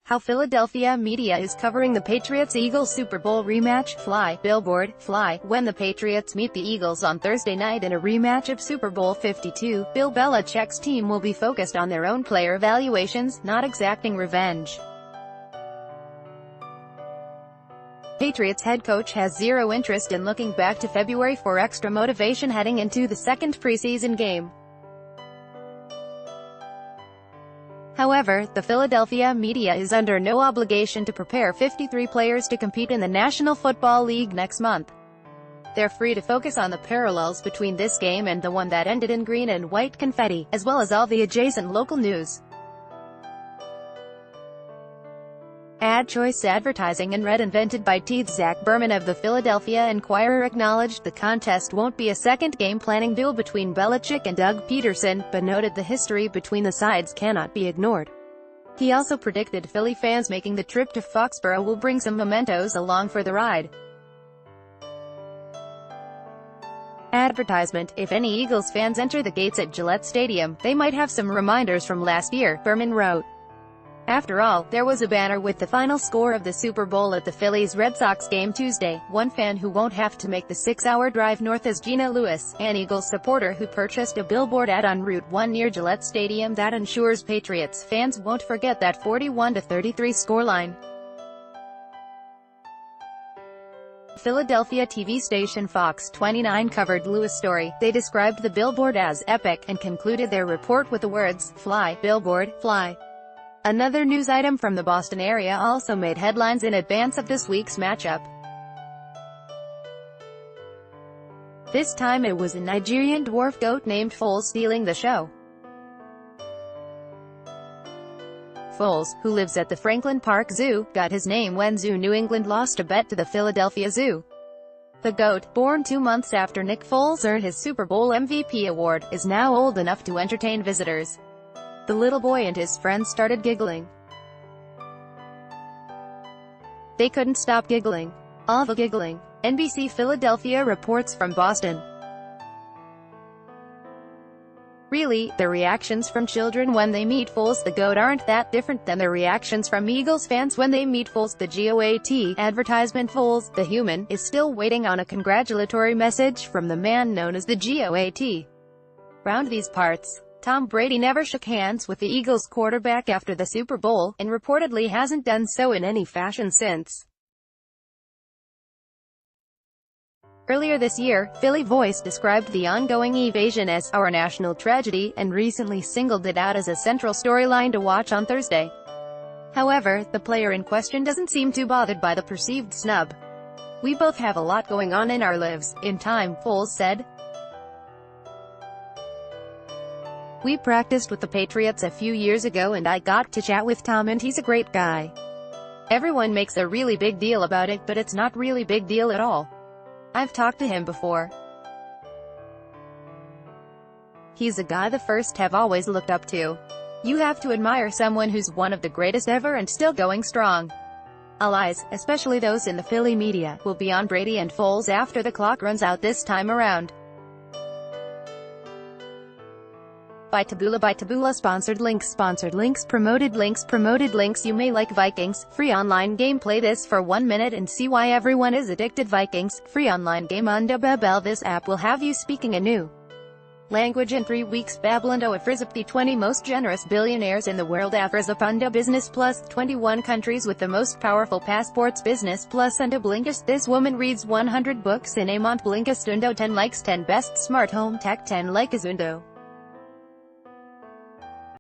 How Philadelphia media is covering the Patriots-Eagles Super Bowl rematch. Fly, billboard, fly. When the Patriots meet the Eagles on Thursday night in a rematch of Super Bowl 52, Bill Belichick's team will be focused on their own player evaluations, not exacting revenge. Patriots head coach has zero interest in looking back to February for extra motivation heading into the second preseason game. However, the Philadelphia media is under no obligation to prepare 53 players to compete in the National Football League next month. They're free to focus on the parallels between this game and the one that ended in green and white confetti, as well as all the adjacent local news. Ad choice advertising in red invented by Teeth. Zach Berman of the Philadelphia Inquirer acknowledged the contest won't be a second game planning duel between Belichick and Doug Peterson, but noted the history between the sides cannot be ignored. He also predicted Philly fans making the trip to Foxborough will bring some mementos along for the ride. Advertisement: if any Eagles fans enter the gates at Gillette Stadium, they might have some reminders from last year, Berman wrote. After all, there was a banner with the final score of the Super Bowl at the Phillies-Red Sox game Tuesday. One fan who won't have to make the 6-hour drive north is Gina Lewis, an Eagles supporter who purchased a billboard ad on Route 1 near Gillette Stadium that ensures Patriots fans won't forget that 41-33 scoreline. Philadelphia TV station Fox 29 covered Lewis' story. They described the billboard as epic, and concluded their report with the words, "Fly, billboard, fly." Another news item from the Boston area also made headlines in advance of this week's matchup. This time it was a Nigerian dwarf goat named Foles stealing the show. Foles, who lives at the Franklin Park Zoo, got his name when Zoo New England lost a bet to the Philadelphia Zoo. The goat, born 2 months after Nick Foles earned his Super Bowl MVP award, is now old enough to entertain visitors. The little boy and his friends started giggling. They couldn't stop giggling. All the giggling. NBC Philadelphia reports from Boston. Really, the reactions from children when they meet Foles the goat aren't that different than the reactions from Eagles fans when they meet Foles the GOAT. Advertisement: Foles, the human, is still waiting on a congratulatory message from the man known as the GOAT. Round these parts, Tom Brady never shook hands with the Eagles quarterback after the Super Bowl, and reportedly hasn't done so in any fashion since. Earlier this year, Philly Voice described the ongoing evasion as our national tragedy, and recently singled it out as a central storyline to watch on Thursday. However, the player in question doesn't seem too bothered by the perceived snub. "We both have a lot going on in our lives, in time," Foles said. "We practiced with the Patriots a few years ago and I got to chat with Tom and he's a great guy. Everyone makes a really big deal about it, but it's not really big deal at all. I've talked to him before. He's a guy the first have always looked up to. You have to admire someone who's one of the greatest ever and still going strong. All eyes, especially those in the Philly media, will be on Brady and Foles after the clock runs out this time around." By Taboola Sponsored links promoted links. You may like Vikings free online game. Play this for 1 minute and see why everyone is addicted. Vikings free online game on Babel. This app will have you speaking a new language in 3 weeks. Bablando Afrizap, the 20 most generous billionaires in the world. Afrizap unda Business Plus, 21 countries with the most powerful passports. Business Plus unda Blinkist. This woman reads 100 books in a month. Blinkist undo 10 likes 10 best smart home tech 10 likes undo.